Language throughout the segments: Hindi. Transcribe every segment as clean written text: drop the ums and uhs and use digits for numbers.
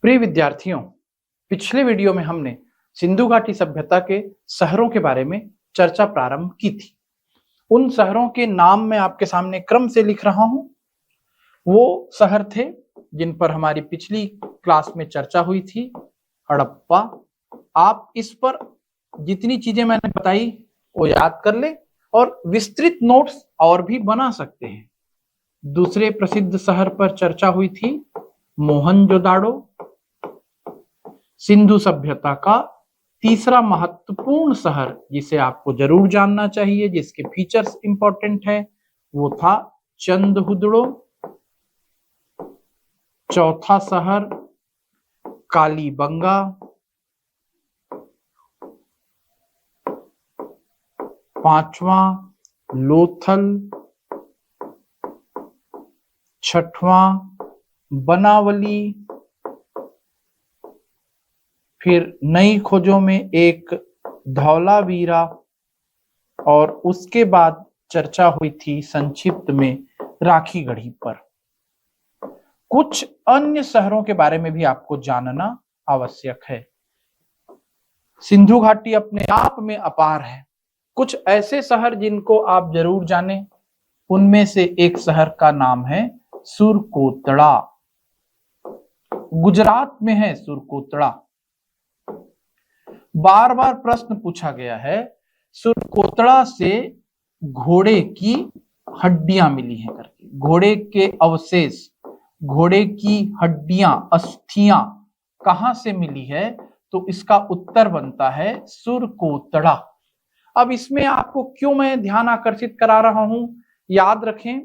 प्रिय विद्यार्थियों, पिछले वीडियो में हमने सिंधु घाटी सभ्यता के शहरों के बारे में चर्चा प्रारंभ की थी। उन शहरों के नाम मैं आपके सामने क्रम से लिख रहा हूं। वो शहर थे जिन पर हमारी पिछली क्लास में चर्चा हुई थी। हड़प्पा। आप इस पर जितनी चीजें मैंने बताई वो याद कर ले और विस्तृत नोट्स और भी बना सकते हैं। दूसरे प्रसिद्ध शहर पर चर्चा हुई थी मोहनजोदाड़ो। सिंधु सभ्यता का तीसरा महत्वपूर्ण शहर जिसे आपको जरूर जानना चाहिए, जिसके फीचर्स इंपॉर्टेंट है, वो था चंदहुदड़ो। चौथा शहर कालीबंगा। पांचवा लोथल। छठवां बनावली। फिर नई खोजों में एक धौलावीरा और उसके बाद चर्चा हुई थी संक्षिप्त में राखीगढ़ी पर। कुछ अन्य शहरों के बारे में भी आपको जानना आवश्यक है। सिंधु घाटी अपने आप में अपार है। कुछ ऐसे शहर जिनको आप जरूर जानें, उनमें से एक शहर का नाम है सुरकोतड़ा। गुजरात में है सुरकोतड़ा। बार बार प्रश्न पूछा गया है, सुरकोतड़ा से घोड़े की हड्डियां मिली हैं करके। घोड़े के अवशेष, घोड़े की हड्डियां, अस्थियां कहां से मिली है? तो इसका उत्तर बनता है सुरकोतड़ा। अब इसमें आपको क्यों मैं ध्यान आकर्षित करा रहा हूं, याद रखें,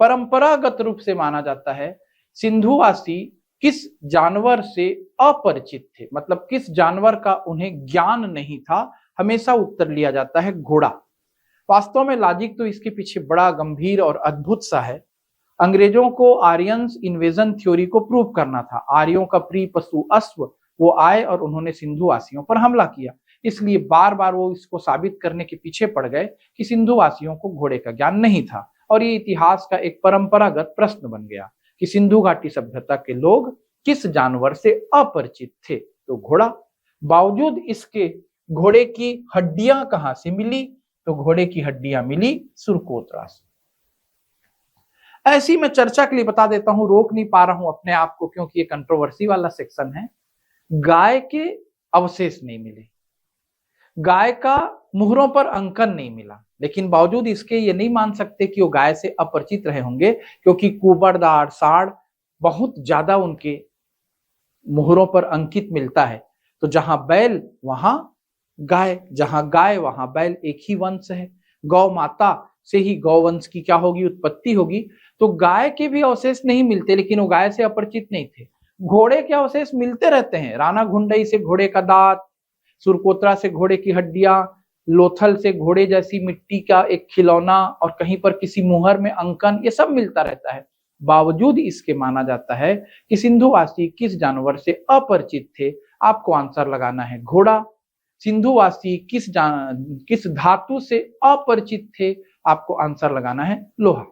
परंपरागत रूप से माना जाता है सिंधुवासी किस जानवर से अपरिचित थे, मतलब किस जानवर का उन्हें ज्ञान नहीं था, हमेशा उत्तर लिया जाता है घोड़ा। वास्तव में लॉजिक तो इसके पीछे बड़ा गंभीर और अद्भुत सा है। अंग्रेजों को आर्यंस इन्वेजन थ्योरी को प्रूव करना था। आर्यों का प्रिय पशु अश्व, वो आए और उन्होंने सिंधुवासियों पर हमला किया। इसलिए बार बार वो इसको साबित करने के पीछे पड़ गए कि सिंधुवासियों को घोड़े का ज्ञान नहीं था, और ये इतिहास का एक परंपरागत प्रश्न बन गया कि सिंधु घाटी सभ्यता के लोग किस जानवर से अपरिचित थे? तो घोड़ा। बावजूद इसके घोड़े की हड्डियां कहां से मिली? तो घोड़े की हड्डियां मिली सुरकोतड़ा से। ऐसी मैं चर्चा के लिए बता देता हूं, रोक नहीं पा रहा हूं अपने आप को क्योंकि ये कंट्रोवर्सी वाला सेक्शन है। गाय के अवशेष नहीं मिले, गाय का मुहरों पर अंकन नहीं मिला, लेकिन बावजूद इसके ये नहीं मान सकते कि वो गाय से अपरिचित रहे होंगे, क्योंकि कुबड़दार साड़ बहुत ज्यादा उनके मुहरों पर अंकित मिलता है। तो जहां बैल वहां गाय, जहां गाय वहां बैल, एक ही वंश है। गौ माता से ही गौवंश की क्या होगी? उत्पत्ति होगी। तो गाय के भी अवशेष नहीं मिलते, लेकिन वो गाय से अपरिचित नहीं थे। घोड़े के अवशेष मिलते रहते हैं। राणा घुंडई से घोड़े का दांत, सुरकोतड़ा से घोड़े की हड्डियां, लोथल से घोड़े जैसी मिट्टी का एक खिलौना, और कहीं पर किसी मुहर में अंकन, ये सब मिलता रहता है। बावजूद इसके माना जाता है कि सिंधुवासी किस जानवर से अपरिचित थे? आपको आंसर लगाना है घोड़ा। सिंधुवासी किस धातु से अपरिचित थे? आपको आंसर लगाना है लोहा।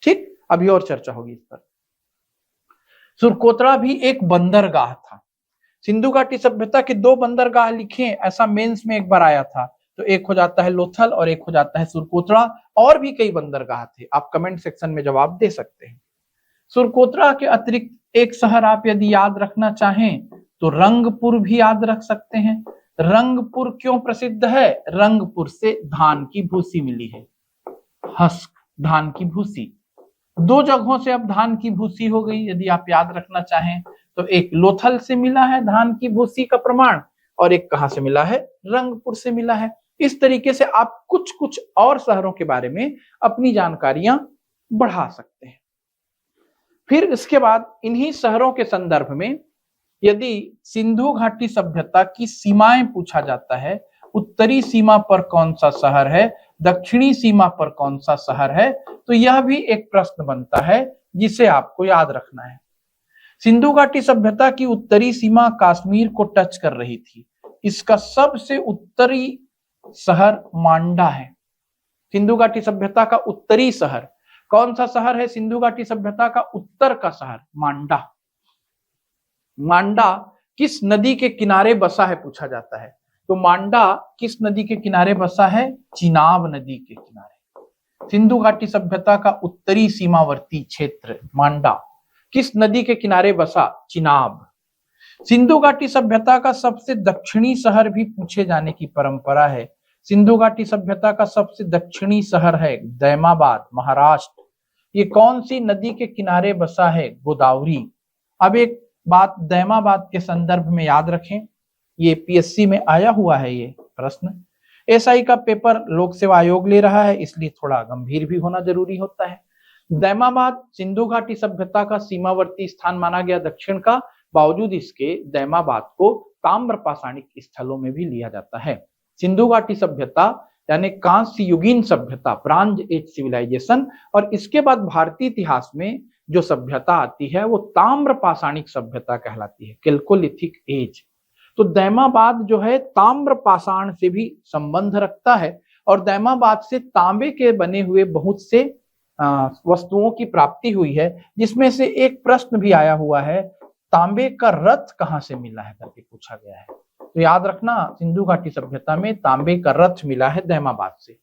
ठीक, अभी और चर्चा होगी इस पर। सुरकोतड़ा भी एक बंदरगाह था। सिंधु घाटी सभ्यता के दो बंदरगाह लिखे, ऐसा मेंस में एक बार आया था। तो एक हो जाता है लोथल और एक हो जाता है सुरकोतड़ा। और भी कई बंदरगाह थे, आप कमेंट सेक्शन में जवाब दे सकते हैं। सुरकोतड़ा के अतिरिक्त एक शहर आप यदि याद रखना चाहें तो रंगपुर भी याद रख सकते हैं। रंगपुर क्यों प्रसिद्ध है? रंगपुर से धान की भूसी मिली है। हस्क, धान की भूसी। दो जगहों से अब धान की भूसी हो गई, यदि आप याद रखना चाहें तो एक लोथल से मिला है धान की भूसी का प्रमाण, और एक कहां से मिला है? रंगपुर से मिला है। इस तरीके से आप कुछ कुछ और शहरों के बारे में अपनी जानकारियां बढ़ा सकते हैं। फिर इसके बाद इन्हीं शहरों के संदर्भ में यदि सिंधु घाटी सभ्यता की सीमाएं पूछा जाता है, उत्तरी सीमा पर कौन सा शहर है, दक्षिणी सीमा पर कौन सा शहर है, तो यह भी एक प्रश्न बनता है जिसे आपको याद रखना है। सिंधु घाटी सभ्यता की उत्तरी सीमा कश्मीर को टच कर रही थी। इसका सबसे उत्तरी शहर मांडा है। सिंधु घाटी सभ्यता का उत्तरी शहर कौन सा शहर है? सिंधु घाटी सभ्यता का उत्तर का शहर मांडा। मांडा किस नदी के किनारे बसा है पूछा जाता है। तो मांडा किस नदी के किनारे बसा है? चिनाब नदी के किनारे। सिंधु घाटी सभ्यता का उत्तरी सीमावर्ती क्षेत्र मांडा किस नदी के किनारे बसा? चिनाब। सिंधु घाटी सभ्यता का सबसे दक्षिणी शहर भी पूछे जाने की परंपरा है। सिंधु घाटी सभ्यता का सबसे दक्षिणी शहर है दैमाबाद, महाराष्ट्र। ये कौन सी नदी के किनारे बसा है? गोदावरी। अब एक बात दैमाबाद के संदर्भ में याद रखें, ये पीएससी में आया हुआ है ये प्रश्न। एसआई का पेपर लोक सेवा आयोग ले रहा है, इसलिए थोड़ा गंभीर भी होना जरूरी होता है। दैमाबाद सिंधु घाटी सभ्यता का सीमावर्ती स्थान माना गया दक्षिण का, बावजूद इसके दैमाबाद को ताम्र पाषाणिक स्थलों में भी लिया जाता है। सिंधु घाटी सभ्यता यानी कांस्य युगीन सभ्यता, ब्रॉन्ज एज सिविलाइजेशन, और इसके बाद भारतीय इतिहास में जो सभ्यता आती है वो ताम्र पाषाणिक सभ्यता कहलाती है, कैल्कोलिथिक एज। तो दैमाबाद जो है ताम्र पाषाण से भी संबंध रखता है और दैमाबाद से तांबे के बने हुए बहुत से वस्तुओं की प्राप्ति हुई है, जिसमें से एक प्रश्न भी आया हुआ है, तांबे का रथ कहां से मिला है करके पूछा गया है। तो याद रखना, सिंधु घाटी सभ्यता में तांबे का रथ मिला है दैमाबाद से।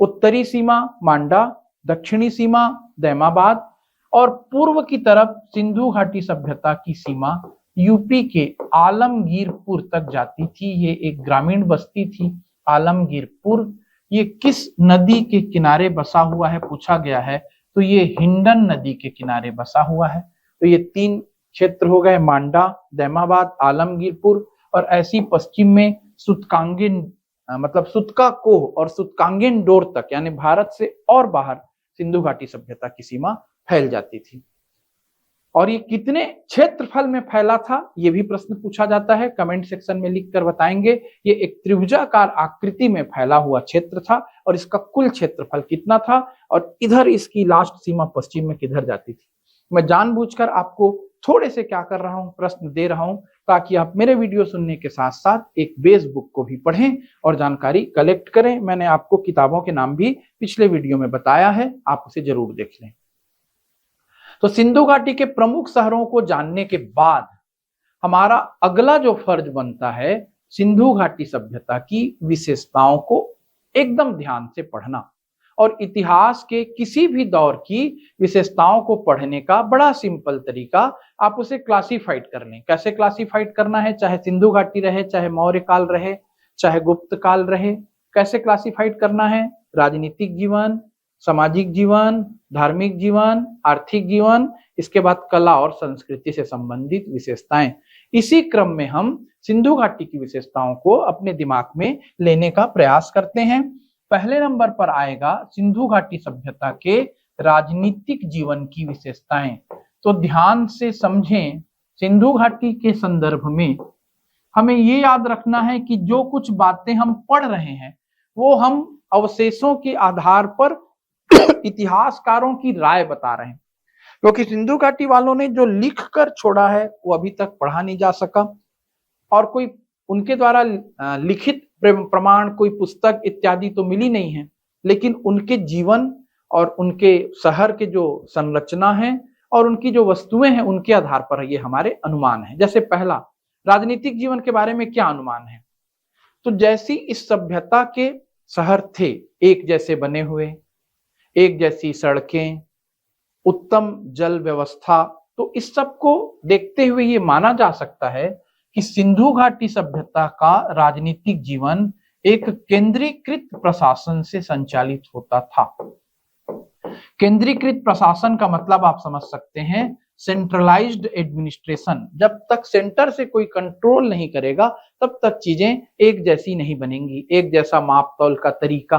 उत्तरी सीमा मांडा, दक्षिणी सीमा दैमाबाद और पूर्व की तरफ सिंधु घाटी सभ्यता की सीमा यूपी के आलमगीरपुर तक जाती थी। ये एक ग्रामीण बस्ती थी आलमगीरपुर। ये किस नदी के किनारे बसा हुआ है पूछा गया है, तो ये हिंडन नदी के किनारे बसा हुआ है। तो ये तीन क्षेत्र हो गए, मांडा, दैमाबाद, आलमगीरपुर, और ऐसी पश्चिम में सुतकांगेन मतलब सुतका कोह और सुतकांगेन डोर तक यानी भारत से और बाहर सिंधु घाटी सभ्यता की सीमा फैल जाती थी। और ये कितने क्षेत्रफल में फैला था ये भी प्रश्न पूछा जाता है, कमेंट सेक्शन में लिखकर बताएंगे। ये एक त्रिभुजाकार आकृति में फैला हुआ क्षेत्र था और इसका कुल क्षेत्रफल कितना था और इधर इसकी लास्ट सीमा पश्चिम में किधर जाती थी। मैं जानबूझकर आपको थोड़े से क्या कर रहा हूं, प्रश्न दे रहा हूं, ताकि आप मेरे वीडियो सुनने के साथ साथ एक बेस बुक को भी पढ़ें और जानकारी कलेक्ट करें। मैंने आपको किताबों के नाम भी पिछले वीडियो में बताया है, आप उसे जरूर देख लें। तो सिंधु घाटी के प्रमुख शहरों को जानने के बाद हमारा अगला जो फर्ज बनता है, सिंधु घाटी सभ्यता की विशेषताओं को एकदम ध्यान से पढ़ना। और इतिहास के किसी भी दौर की विशेषताओं को पढ़ने का बड़ा सिंपल तरीका, आप उसे क्लासिफाइड कर लें। कैसे क्लासिफाइड करना है, चाहे सिंधु घाटी रहे, चाहे मौर्य काल रहे, चाहे गुप्त काल रहे, कैसे क्लासिफाइड करना है? राजनीतिक जीवन, सामाजिक जीवन, धार्मिक जीवन, आर्थिक जीवन, इसके बाद कला और संस्कृति से संबंधित विशेषताएं। इसी क्रम में हम सिंधु घाटी की विशेषताओं को अपने दिमाग में लेने का प्रयास करते हैं। पहले नंबर पर आएगा सिंधु घाटी सभ्यता के राजनीतिक जीवन की विशेषताएं। तो ध्यान से समझें, सिंधु घाटी के संदर्भ में हमें ये याद रखना है कि जो कुछ बातें हम पढ़ रहे हैं वो हम अवशेषों के आधार पर इतिहासकारों की राय बता रहे हैं, क्योंकि सिंधु घाटी वालों ने जो लिख कर छोड़ा है वो अभी तक पढ़ा नहीं जा सका और कोई उनके द्वारा लिखित प्रमाण, कोई पुस्तक इत्यादि तो मिली नहीं है, लेकिन उनके जीवन और उनके शहर के जो संरचना है और उनकी जो वस्तुएं हैं उनके आधार पर ये हमारे अनुमान है। जैसे पहला, राजनीतिक जीवन के बारे में क्या अनुमान है? तो जैसी इस सभ्यता के शहर थे, एक जैसे बने हुए, एक जैसी सड़कें, उत्तम जल व्यवस्था, तो इस सब को देखते हुए ये माना जा सकता है कि सिंधु घाटी सभ्यता का राजनीतिक जीवन एक केंद्रीकृत प्रशासन से संचालित होता था। केंद्रीकृत प्रशासन का मतलब आप समझ सकते हैं, सेंट्रलाइज्ड एडमिनिस्ट्रेशन। जब तक सेंटर से कोई कंट्रोल नहीं करेगा तब तक चीजें एक जैसी नहीं बनेंगी। एक जैसा माप तौल का तरीका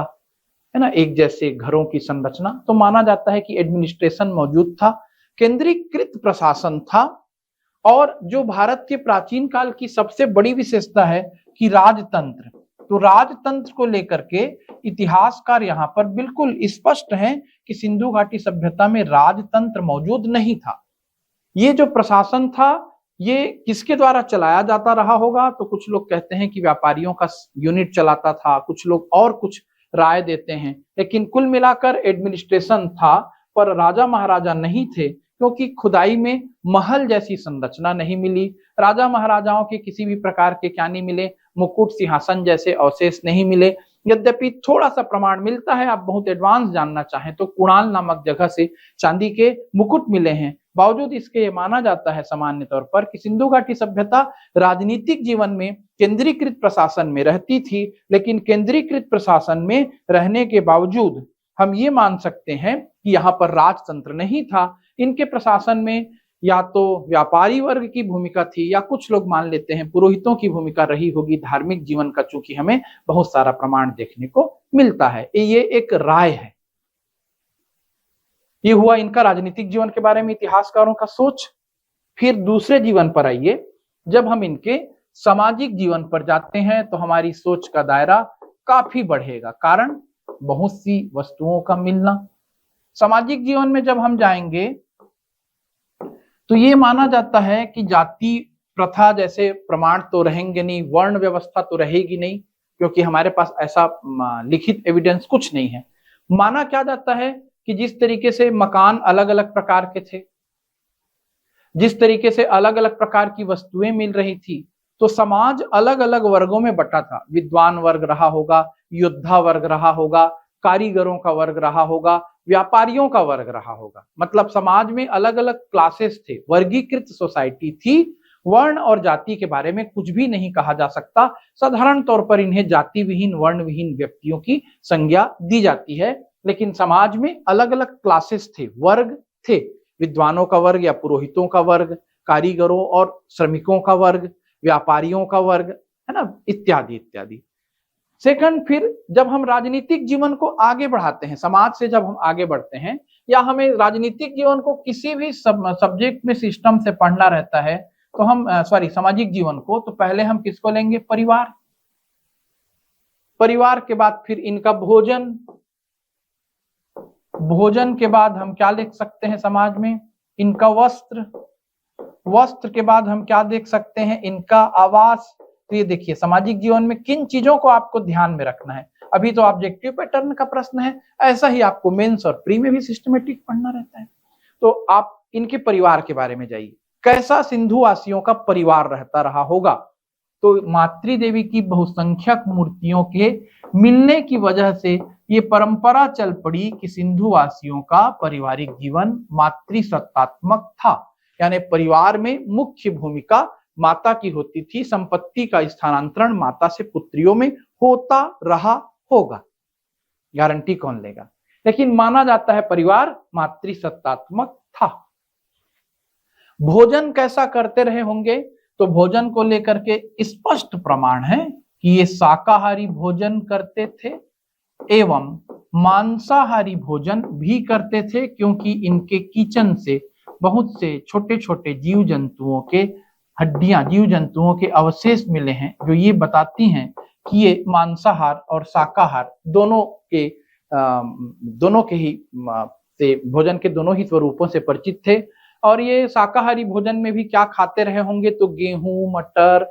है ना, एक जैसे घरों की संरचना, तो माना जाता है कि एडमिनिस्ट्रेशन मौजूद था, केंद्रीकृत प्रशासन था। और जो भारत के प्राचीन काल की सबसे बड़ी विशेषता है कि राजतंत्र, तो राजतंत्र को लेकर के इतिहासकार यहाँ पर बिल्कुल स्पष्ट हैं कि सिंधु घाटी सभ्यता में राजतंत्र मौजूद नहीं था। ये जो प्रशासन था ये किसके द्वारा चलाया जाता रहा होगा? तो कुछ लोग कहते हैं कि व्यापारियों का यूनिट चलाता था, कुछ लोग और कुछ राय देते हैं, लेकिन कुल मिलाकर एडमिनिस्ट्रेशन था, पर राजा महाराजा नहीं थे, क्योंकि खुदाई में महल जैसी संरचना नहीं मिली, राजा महाराजाओं के किसी भी प्रकार के क्या नहीं मिले, मुकुट सिंहासन जैसे अवशेष नहीं मिले। यद्यपि थोड़ा सा प्रमाण मिलता है, आप बहुत एडवांस जानना चाहें तो कुणाल नामक जगह से चांदी के मुकुट मिले हैं। बावजूद इसके ये माना जाता है सामान्य तौर पर कि सिंधु घाटी सभ्यता राजनीतिक जीवन में केंद्रीकृत प्रशासन में रहती थी, लेकिन केंद्रीकृत प्रशासन में रहने के बावजूद हम ये मान सकते हैं कि यहाँ पर राजतंत्र नहीं था। इनके प्रशासन में या तो व्यापारी वर्ग की भूमिका थी या कुछ लोग मान लेते हैं पुरोहितों की भूमिका रही होगी धार्मिक जीवन का, चूंकि हमें बहुत सारा प्रमाण देखने को मिलता है। ये एक राय है। ये हुआ इनका राजनीतिक जीवन के बारे में इतिहासकारों का सोच। फिर दूसरे जीवन पर आइए, जब हम इनके सामाजिक जीवन पर जाते हैं तो हमारी सोच का दायरा काफी बढ़ेगा। कारण बहुत सी वस्तुओं का मिलना। सामाजिक जीवन में जब हम जाएंगे तो ये माना जाता है कि जाति प्रथा जैसे प्रमाण तो रहेंगे नहीं, वर्ण व्यवस्था तो रहेगी नहीं, क्योंकि हमारे पास ऐसा लिखित एविडेंस कुछ नहीं है। माना क्या जाता है कि जिस तरीके से मकान अलग अलग प्रकार के थे, जिस तरीके से अलग अलग प्रकार की वस्तुएं मिल रही थी, तो समाज अलग अलग वर्गों में बटा था। विद्वान वर्ग रहा होगा, योद्धा वर्ग रहा होगा, कारीगरों का वर्ग रहा होगा, व्यापारियों का वर्ग रहा होगा। मतलब समाज में अलग अलग क्लासेस थे, वर्गीकृत सोसाइटी थी। वर्ण और जाति के बारे में कुछ भी नहीं कहा जा सकता। साधारण तौर पर इन्हें जाति विहीन, वर्ण विहीन व्यक्तियों की संज्ञा दी जाती है। लेकिन समाज में अलग अलग क्लासेस थे, वर्ग थे, विद्वानों का वर्ग या पुरोहितों का वर्ग, कारीगरों और श्रमिकों का वर्ग, व्यापारियों का वर्ग, है ना, इत्यादि इत्यादि। सेकंड, फिर जब हम राजनीतिक जीवन को आगे बढ़ाते हैं, समाज से जब हम आगे बढ़ते हैं या हमें राजनीतिक जीवन को किसी भी सब्जेक्ट में सिस्टम से पढ़ना रहता है तो हम सामाजिक जीवन को, तो पहले हम किसको लेंगे? परिवार। परिवार के बाद फिर इनका भोजन, भोजन के बाद हम क्या देख सकते हैं समाज में? इनका वस्त्र, वस्त्र के बाद हम क्या देख सकते हैं? इनका आवास। तो ये देखिए सामाजिक जीवन में किन चीजों को आपको ध्यान में रखना है। अभी तो ऑब्जेक्टिव पैटर्न का प्रश्न है, ऐसा ही आपको मेंस और प्री में भी सिस्टमेटिक पढ़ना रहता है। तो आप इनके परिवार के बारे में जाइए, कैसा सिंधुवासियों का परिवार रहता रहा होगा। तो मातृदेवी की बहुसंख्यक मूर्तियों के मिलने की वजह से ये परंपरा चल पड़ी कि सिंधुवासियों का पारिवारिक जीवन मातृसत्तात्मक था, यानी परिवार में मुख्य भूमिका माता की होती थी। संपत्ति का स्थानांतरण माता से पुत्रियों में होता रहा होगा, गारंटी कौन लेगा, लेकिन माना जाता है परिवार मातृसत्तात्मक था। भोजन कैसा करते रहे होंगे? तो भोजन को लेकर के स्पष्ट प्रमाण है कि ये शाकाहारी भोजन करते थे एवं मांसाहारी भोजन भी करते थे, क्योंकि इनके किचन से बहुत से छोटे छोटे जीव जंतुओं के हड्डियां, जीव जंतुओं के अवशेष मिले हैं, जो ये बताती हैं कि ये मांसाहार और शाकाहार दोनों के ही से भोजन के दोनों ही स्वरूपों से परिचित थे। और ये शाकाहारी भोजन में भी क्या खाते रहे होंगे? तो गेहूं, मटर,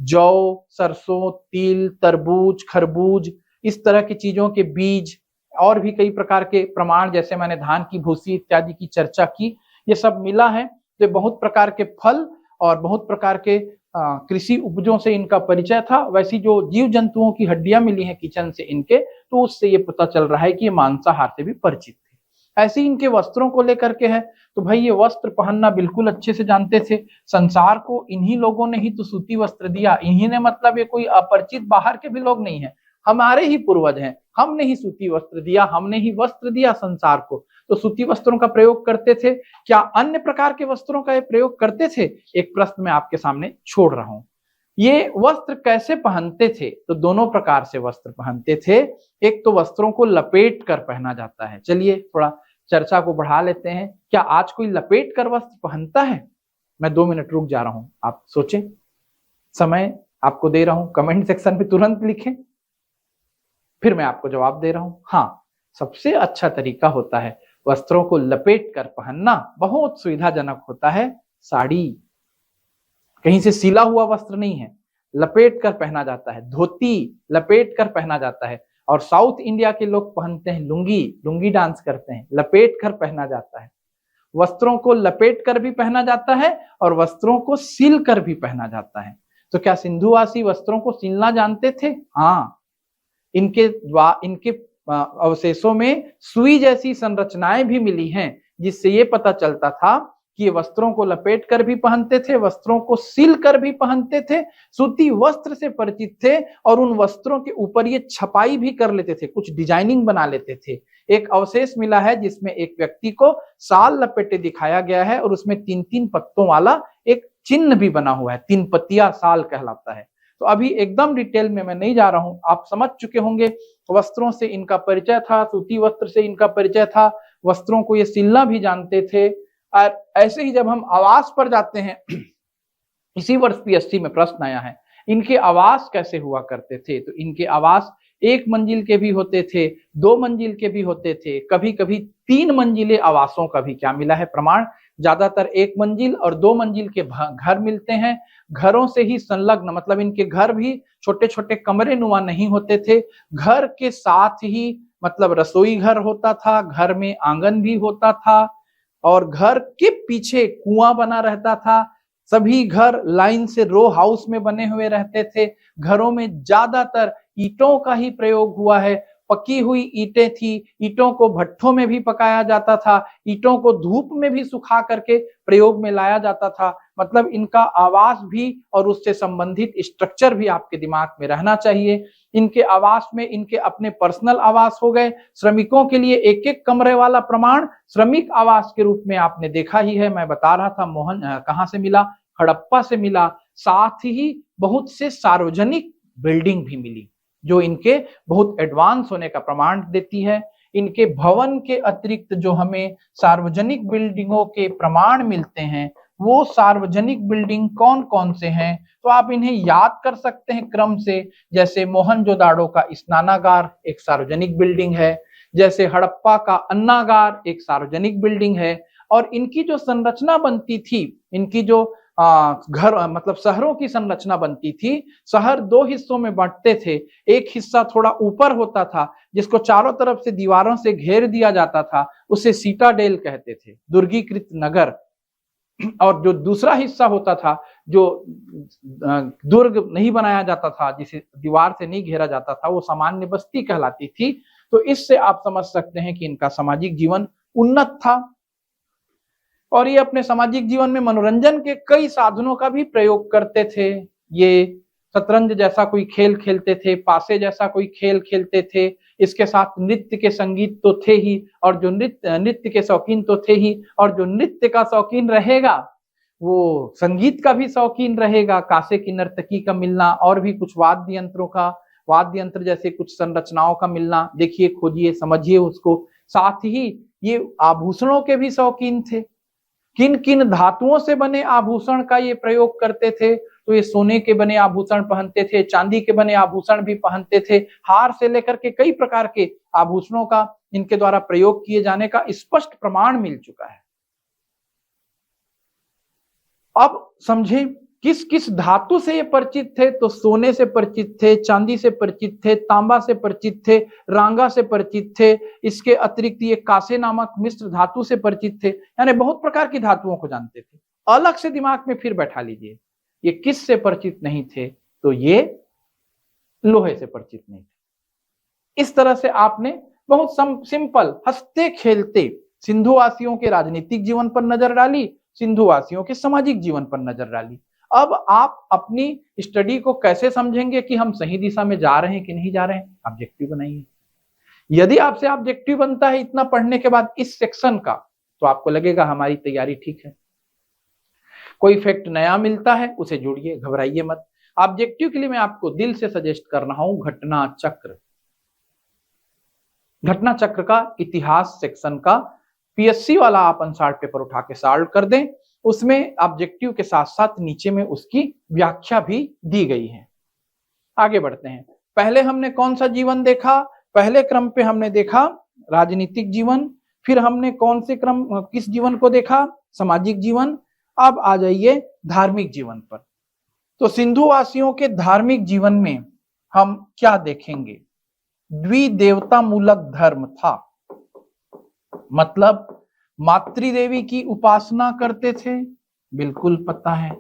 जौ, सरसों, तिल, तरबूज, खरबूज, इस तरह की चीजों के बीज, और भी कई प्रकार के प्रमाण, जैसे मैंने धान की भूसी इत्यादि की चर्चा की, ये सब मिला है। तो बहुत प्रकार के फल और बहुत प्रकार के कृषि उपजों से इनका परिचय था। वैसी जो जीव जंतुओं की हड्डियां मिली हैं किचन से इनके, तो उससे ये पता चल रहा है कि ये मांसाहार से भी परिचित थे। ऐसे ही इनके वस्त्रों को लेकर के है, तो भाई ये वस्त्र पहनना बिल्कुल अच्छे से जानते थे। संसार को इन्हीं लोगों ने ही तो सूती वस्त्र दिया। इन्हीं ने, मतलब ये कोई अपरिचित बाहर के भी लोग नहीं है, हमारे ही पूर्वज हैं। हमने ही सूती वस्त्र दिया, हमने ही वस्त्र दिया संसार को। तो सूती वस्त्रों का प्रयोग करते थे। क्या अन्य प्रकार के वस्त्रों का प्रयोग करते थे? एक प्रश्न मैं आपके सामने छोड़ रहा हूं। ये वस्त्र कैसे पहनते थे? तो दोनों प्रकार से वस्त्र पहनते थे। एक तो वस्त्रों को लपेट कर पहना जाता है। चलिए थोड़ा चर्चा को बढ़ा लेते हैं। क्या आज कोई लपेट कर वस्त्र पहनता है? मैं 2 मिनट रुक जा रहा हूं, आप सोचें, समय आपको दे रहा हूं, कमेंट सेक्शन में तुरंत लिखें, फिर मैं आपको जवाब दे रहा हूं। हाँ, सबसे अच्छा तरीका होता है वस्त्रों को लपेट कर पहनना, बहुत सुविधाजनक होता है साड़ी। कहीं से सिला हुआ वस्त्र नहीं है, लपेट कर पहना जाता है। धोती लपेट कर पहना जाता है। और साउथ इंडिया के लोग पहनते हैं लुंगी, लुंगी डांस करते हैं, लपेट कर पहना जाता है। वस्त्रों को लपेट कर भी पहना जाता है और वस्त्रों को सिल कर भी पहना जाता है। तो क्या सिंधुवासी वस्त्रों को सिलना जानते थे? हाँ, इनके अवशेषों में सुई जैसी संरचनाएं भी मिली हैं, जिससे ये पता चलता था कि ये वस्त्रों को लपेट कर भी पहनते थे, वस्त्रों को सिल कर भी पहनते थे, सूती वस्त्र से परिचित थे और उन वस्त्रों के ऊपर ये छपाई भी कर लेते थे, कुछ डिजाइनिंग बना लेते थे। एक अवशेष मिला है जिसमें एक व्यक्ति को साल लपेटे दिखाया गया है और उसमें 3-3 पत्तों वाला एक चिन्ह भी बना हुआ है, 3 पत्तियां साल कहलाता है। तो अभी एकदम डिटेल में मैं नहीं जा रहा हूं, आप समझ चुके होंगे वस्त्रों से इनका परिचय था, सूती वस्त्र से इनका परिचय था, वस्त्रों को ये सिलना भी जानते थे। और ऐसे ही जब हम आवास पर जाते हैं, इसी वर्ष PSC में प्रश्न आया है, इनके आवास कैसे हुआ करते थे? तो इनके आवास 1 मंजिल के भी होते थे, 2 मंजिल के भी होते थे, कभी कभी 3 मंजिले आवासों का भी क्या मिला है प्रमाण। ज्यादातर 1 मंजिल और 2 मंजिल के घर मिलते हैं। घरों से ही संलग्न, मतलब इनके घर भी छोटे छोटे कमरे नुमा नहीं होते थे, घर के साथ ही मतलब रसोई घर होता था, घर में आंगन भी होता था और घर के पीछे कुआं बना रहता था। सभी घर लाइन से रो हाउस में बने हुए रहते थे। घरों में ज्यादातर ईंटों का ही प्रयोग हुआ है, पकी हुई ईंटें थी, ईंटों को भट्ठों में भी पकाया जाता था, ईंटों को धूप में भी सुखा करके प्रयोग में लाया जाता था। मतलब इनका आवास भी और उससे संबंधित स्ट्रक्चर भी आपके दिमाग में रहना चाहिए। इनके आवास में इनके अपने पर्सनल आवास हो गए, श्रमिकों के लिए 1-1 कमरे वाला प्रमाण श्रमिक आवास के रूप में आपने देखा ही है। मैं बता रहा था मोहन कहां से मिला, हड़प्पा से मिला। साथ ही बहुत से सार्वजनिक बिल्डिंग भी मिली जो इनके बहुत एडवांस होने का प्रमाण देती है। इनके भवन के अतिरिक्त जो हमें सार्वजनिक बिल्डिंगों के प्रमाण मिलते हैं, वो सार्वजनिक बिल्डिंग कौन कौन से हैं, तो आप इन्हें याद कर सकते हैं क्रम से। जैसे मोहनजोदाड़ो का स्नानागार एक सार्वजनिक बिल्डिंग है, जैसे हड़प्पा का अन्नागार एक सार्वजनिक बिल्डिंग है। और इनकी जो संरचना बनती थी, इनकी जो घर मतलब शहरों की संरचना बनती थी, शहर 2 हिस्सों में बांटते थे। एक हिस्सा थोड़ा ऊपर होता था जिसको चारों तरफ से दीवारों से घेर दिया जाता था, उसे सीटाडेल कहते थे, दुर्गीकृत नगर। और जो दूसरा हिस्सा होता था जो दुर्ग नहीं बनाया जाता था, जिसे दीवार से नहीं घेरा जाता था, वो सामान्य बस्ती कहलाती थी। तो इससे आप समझ सकते हैं कि इनका सामाजिक जीवन उन्नत था और ये अपने सामाजिक जीवन में मनोरंजन के कई साधनों का भी प्रयोग करते थे। ये शतरंज जैसा कोई खेल खेलते थे, पासे जैसा कोई खेल खेलते थे, इसके साथ नृत्य के संगीत तो थे ही, और जो नृत्य के शौकीन तो थे ही, और जो नृत्य का शौकीन रहेगा वो संगीत का भी शौकीन रहेगा। कासे की नर्तकी का मिलना और भी कुछ वाद्य यंत्र जैसे कुछ संरचनाओं का मिलना, देखिए, खोजिए, समझिए उसको। साथ ही ये आभूषणों के भी शौकीन थे। किन किन धातुओं से बने आभूषण का ये प्रयोग करते थे, तो ये सोने के बने आभूषण पहनते थे, चांदी के बने आभूषण भी पहनते थे, हार से लेकर के कई प्रकार के आभूषणों का इनके द्वारा प्रयोग किए जाने का स्पष्ट प्रमाण मिल चुका है। अब समझे किस किस धातु से ये परिचित थे, तो सोने से परिचित थे, चांदी से परिचित थे, तांबा से परिचित थे, रांगा से परिचित थे। इसके अतिरिक्त ये कांसे नामक मिश्र धातु से परिचित थे, यानी बहुत प्रकार की धातुओं को जानते थे। अलग से दिमाग में फिर बैठा लीजिए, ये किस से परिचित नहीं थे, तो ये लोहे से परिचित नहीं थे। इस तरह से आपने बहुत सिंपल हंसते खेलते सिंधुवासियों के राजनीतिक जीवन पर नजर डाली, सिंधुवासियों के सामाजिक जीवन पर नजर डाली। अब आप अपनी स्टडी को कैसे समझेंगे कि हम सही दिशा में जा रहे हैं कि नहीं जा रहे हैं, ऑब्जेक्टिव बनाइए। यदि आपसे ऑब्जेक्टिव बनता है इतना पढ़ने के बाद इस सेक्शन का, तो आपको लगेगा हमारी तैयारी ठीक है। कोई फैक्ट नया मिलता है उसे जोड़िए, घबराइए मत। ऑब्जेक्टिव के लिए मैं आपको दिल से सजेस्ट कर रहा हूं घटना चक्र का इतिहास सेक्शन का PSC वाला आप आंसर पेपर उठा के सॉल्व कर दें। उसमें ऑब्जेक्टिव के साथ साथ नीचे में उसकी व्याख्या भी दी गई है। आगे बढ़ते हैं। पहले हमने कौन सा जीवन देखा? पहले क्रम पे हमने देखा राजनीतिक जीवन, फिर हमने किस जीवन को देखा? सामाजिक जीवन। अब आ जाइए धार्मिक जीवन पर। तो सिंधुवासियों के धार्मिक जीवन में हम क्या देखेंगे? द्विदेवता मूलक धर्म था, मतलब मातृदेवी की उपासना करते थे, बिल्कुल पता है।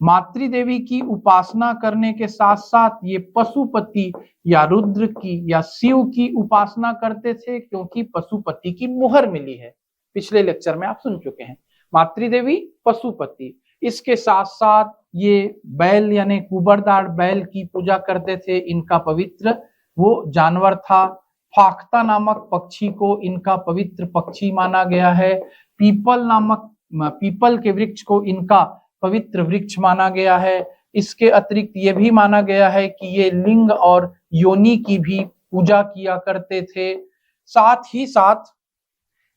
मातृदेवी की उपासना करने के साथ साथ ये पशुपति या रुद्र की या शिव की उपासना करते थे, क्योंकि पशुपति की मुहर मिली है। पिछले लेक्चर में आप सुन चुके हैं, मातृदेवी पशुपति। इसके साथ साथ ये बैल यानी कुबरदार बैल की पूजा करते थे, इनका पवित्र वो जानवर था। फाख्ता नामक पक्षी को इनका पवित्र पक्षी माना गया है। पीपल के वृक्ष को इनका पवित्र वृक्ष माना गया है। इसके अतिरिक्त ये भी माना गया है कि ये लिंग और योनि की भी पूजा किया करते थे। साथ ही साथ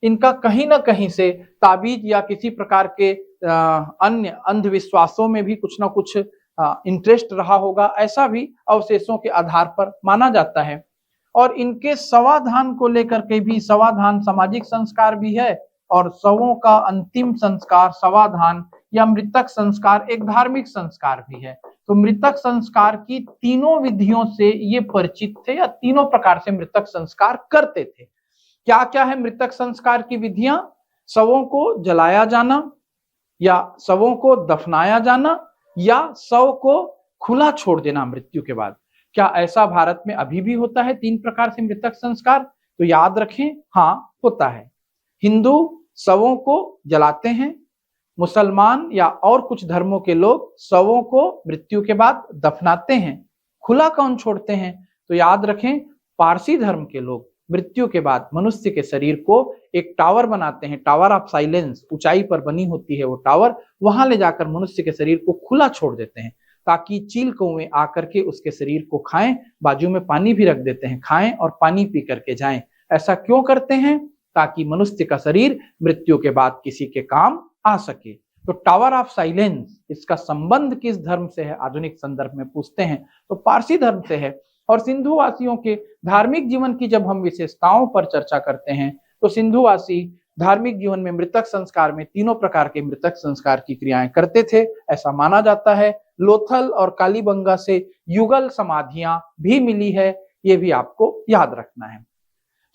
इनका कहीं ना कहीं से ताबीज या किसी प्रकार के अन्य अंधविश्वासों में भी कुछ ना कुछ इंटरेस्ट रहा होगा, ऐसा भी अवशेषों के आधार पर माना जाता है। और इनके समाधान को लेकर के भी, समाधान सामाजिक संस्कार भी है और शवों का अंतिम संस्कार समाधान या मृतक संस्कार एक धार्मिक संस्कार भी है। तो मृतक संस्कार की तीनों विधियों से ये परिचित थे या तीनों प्रकार से मृतक संस्कार करते थे। क्या क्या है मृतक संस्कार की विधियां? शवों को जलाया जाना या शवों को दफनाया जाना या शव को खुला छोड़ देना मृत्यु के बाद। क्या ऐसा भारत में अभी भी होता है 3 प्रकार से मृतक संस्कार? तो याद रखें, हाँ होता है। हिंदू शवों को जलाते हैं, मुसलमान या और कुछ धर्मों के लोग शवों को मृत्यु के बाद दफनाते हैं। खुला कौन छोड़ते हैं? तो याद रखें, पारसी धर्म के लोग मृत्यु के बाद मनुष्य के शरीर को एक टावर बनाते हैं, टावर ऑफ साइलेंस, ऊंचाई पर बनी होती है वो टावर, वहां ले जाकर मनुष्य के शरीर को खुला छोड़ देते हैं ताकि चील कौवे आकर के उसके शरीर को खाएं। बाजू में पानी भी रख देते हैं, खाएं और पानी पी करके जाएं। ऐसा क्यों करते हैं? ताकि मनुष्य का शरीर मृत्यु के बाद किसी के काम आ सके। तो टावर ऑफ साइलेंस, इसका संबंध किस धर्म से है आधुनिक संदर्भ में पूछते हैं तो पारसी धर्म से है। और सिंधु वासियों के धार्मिक जीवन की जब हम विशेषताओं पर चर्चा करते हैं तो सिंधुवासी धार्मिक जीवन में मृतक संस्कार में तीनों प्रकार के मृतक संस्कार की क्रियाएं करते थे, ऐसा माना जाता है। लोथल और कालीबंगा से युगल समाधियां भी मिली है, ये भी आपको याद रखना है।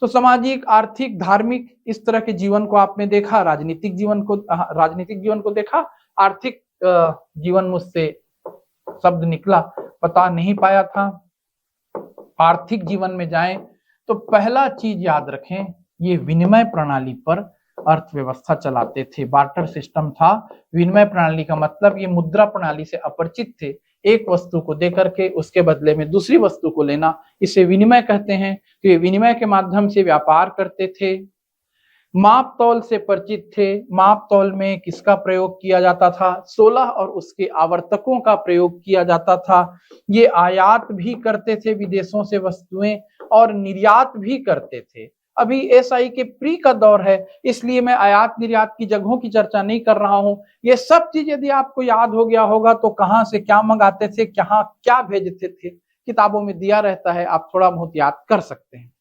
तो सामाजिक, आर्थिक, धार्मिक इस तरह के जीवन को आपने देखा, राजनीतिक जीवन को देखा। आर्थिक जीवन मुझसे शब्द निकला, पता नहीं पाया था। आर्थिक जीवन में जाएं तो पहला चीज याद रखें, ये विनिमय प्रणाली पर अर्थव्यवस्था चलाते थे, बार्टर सिस्टम था। विनिमय प्रणाली का मतलब ये मुद्रा प्रणाली से अपरिचित थे, एक वस्तु को देकर के उसके बदले में दूसरी वस्तु को लेना, इसे विनिमय कहते हैं। तो ये विनिमय के माध्यम से व्यापार करते थे। माप तौल से परिचित थे। माप तौल में किसका प्रयोग किया जाता था? 16 और उसके आवर्तकों का प्रयोग किया जाता था। ये आयात भी करते थे विदेशों से वस्तुएं और निर्यात भी करते थे। अभी एसआई के प्री का दौर है, इसलिए मैं आयात निर्यात की जगहों की चर्चा नहीं कर रहा हूं। ये सब चीज यदि आपको याद हो गया होगा तो कहां से क्या मंगाते थे, कहां क्या भेजते थे, किताबों में दिया रहता है, आप थोड़ा बहुत याद कर सकते हैं।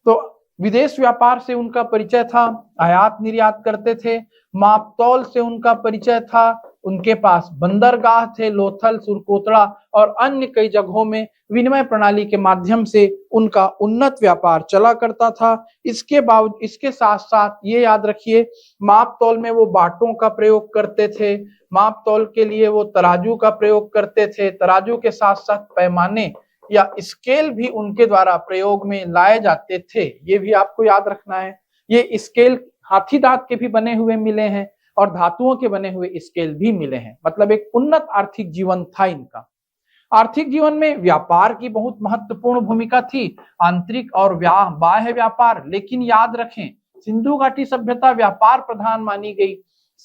तो विदेश व्यापार से उनका परिचय था, आयात निर्यात करते थे। मापतौल से उनका परिचय था, उनके पास बंदरगाह थे, लोथल, सुरकोतड़ा और अन्य कई जगहों में विनिमय प्रणाली के माध्यम से उनका उन्नत व्यापार चला करता था। इसके साथ साथ ये याद रखिए, मापतौल में वो बाटों का प्रयोग करते थे, मापतौल के लिए वो तराजू का प्रयोग करते थे। तराजू के साथ साथ पैमाने या स्केल भी उनके द्वारा प्रयोग में लाए जाते थे, ये भी आपको याद रखना है। ये स्केल हाथी दांत के भी बने हुए मिले हैं और धातुओं के बने हुए स्केल भी मिले हैं, मतलब एक उन्नत आर्थिक जीवन था इनका। आर्थिक जीवन में व्यापार की बहुत महत्वपूर्ण भूमिका थी, आंतरिक और बाह्य व्यापार। लेकिन याद रखें, सिंधु घाटी सभ्यता व्यापार प्रधान मानी गई,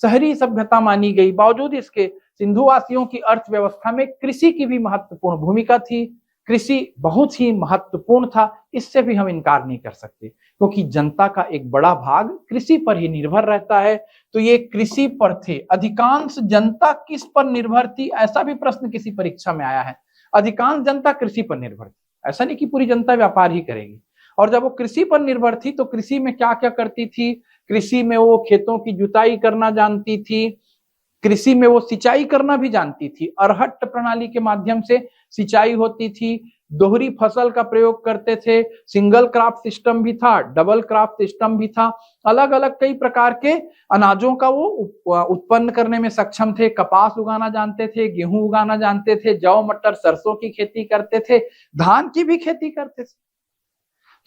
शहरी सभ्यता मानी गई। बावजूद इसके सिंधुवासियों की अर्थव्यवस्था में कृषि की भी महत्वपूर्ण भूमिका थी। कृषि बहुत ही महत्वपूर्ण था, इससे भी हम इनकार नहीं कर सकते, क्योंकि जनता का एक बड़ा भाग कृषि पर ही निर्भर रहता है। तो ये कृषि पर थे। अधिकांश जनता किस पर निर्भर थी, ऐसा भी प्रश्न किसी परीक्षा में आया है। अधिकांश जनता कृषि पर निर्भर थी, ऐसा नहीं कि पूरी जनता व्यापार ही करेगी। और जब वो कृषि पर निर्भर थी तो कृषि में क्या क्या करती थी? कृषि में वो खेतों की जुताई करना जानती थी, कृषि में वो सिंचाई करना भी जानती थी। अरहट प्रणाली के माध्यम से सिंचाई होती थी। दोहरी फसल का प्रयोग करते थे, सिंगल क्रॉप सिस्टम भी था, डबल क्रॉप सिस्टम भी था, अलग अलग कई प्रकार के अनाजों का वो उत्पन्न करने में सक्षम थे। कपास उगाना जानते थे, गेहूं उगाना जानते थे, जौ मटर सरसों की खेती करते थे, धान की भी खेती करते थे।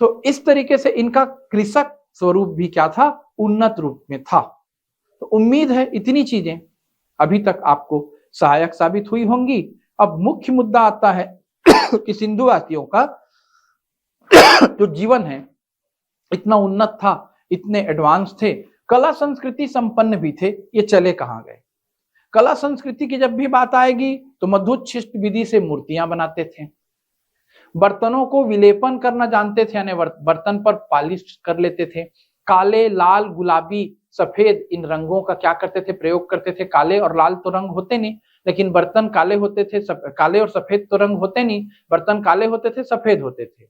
तो इस तरीके से इनका कृषक स्वरूप भी क्या था, उन्नत रूप में था। तो उम्मीद है इतनी चीजें अभी तक आपको सहायक साबित हुई होंगी। अब मुख्य मुद्दा आता है कि सिंधुवासियों का जो जीवन है इतना उन्नत था, इतने एडवांस थे, कला संस्कृति संपन्न भी थे, ये चले कहां गए। कला संस्कृति की जब भी बात आएगी तो मधुच्छिष्ट विधि से मूर्तियां बनाते थे, बर्तनों को विलेपन करना जानते थे, यानी बर्तन पर पॉलिश कर लेते थे। काले, लाल, गुलाबी, सफेद इन रंगों का क्या करते थे, प्रयोग करते थे। काले और लाल तो रंग होते नहीं, लेकिन बर्तन काले होते थे, काले और सफेद तो रंग होते नहीं, बर्तन काले होते थे, सफेद होते थे।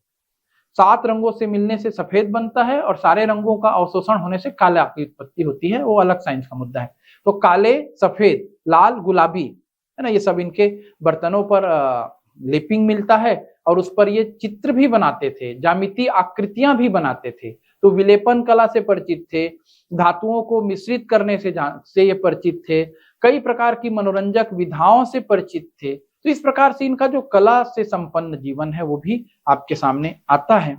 7 रंगों से मिलने से सफेद बनता है और सारे रंगों का अवशोषण होने से काला की उत्पत्ति होती है, वो अलग साइंस का मुद्दा है। तो काले, सफेद, लाल, गुलाबी, है ना, ये सब इनके बर्तनों पर लेपिंग मिलता है और उस पर ये चित्र भी बनाते थे, ज्यामितीय आकृतियां भी बनाते थे। तो विलेपन कला से परिचित थे, धातुओं को मिश्रित करने से ये परिचित थे, कई प्रकार की मनोरंजक विधाओं से परिचित थे। तो इस प्रकार से इनका जो कला से संपन्न जीवन है वो भी आपके सामने आता है।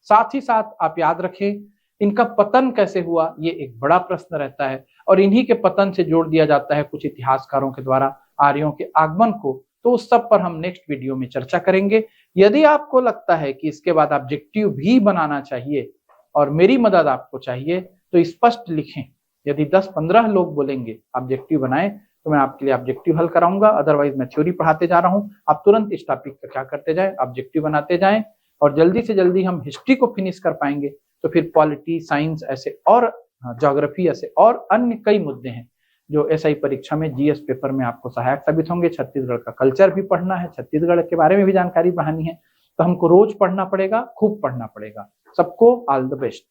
साथ ही साथ आप याद रखें, इनका पतन कैसे हुआ, ये एक बड़ा प्रश्न रहता है और इन्हीं के पतन से जोड़ दिया जाता है कुछ इतिहासकारों के द्वारा आर्यों के आगमन को। तो उस सब पर हम नेक्स्ट वीडियो में चर्चा करेंगे। यदि आपको लगता है कि इसके बाद ऑब्जेक्टिव भी बनाना चाहिए और मेरी मदद आपको चाहिए तो स्पष्ट लिखें। यदि 10-15 लोग बोलेंगे ऑब्जेक्टिव बनाएं तो मैं आपके लिए ऑब्जेक्टिव हल कराऊंगा। अदरवाइज मैं थ्योरी पढ़ाते जा रहा हूं, आप तुरंत इस टॉपिक का क्या करते जाएं, ऑब्जेक्टिव बनाते जाएं और जल्दी से जल्दी हम हिस्ट्री को फिनिश कर पाएंगे तो फिर पॉलिटी, साइंस ऐसे और ज्योग्राफी ऐसे और अन्य कई मुद्दे हैं जो एसआई परीक्षा में जीएस पेपर में आपको सहायक साबित होंगे। छत्तीसगढ़ का कल्चर भी पढ़ना है, छत्तीसगढ़ के बारे में भी जानकारी बढ़ानी है, तो हमको रोज पढ़ना पड़ेगा, खूब पढ़ना पड़ेगा। सबको ऑल द बेस्ट।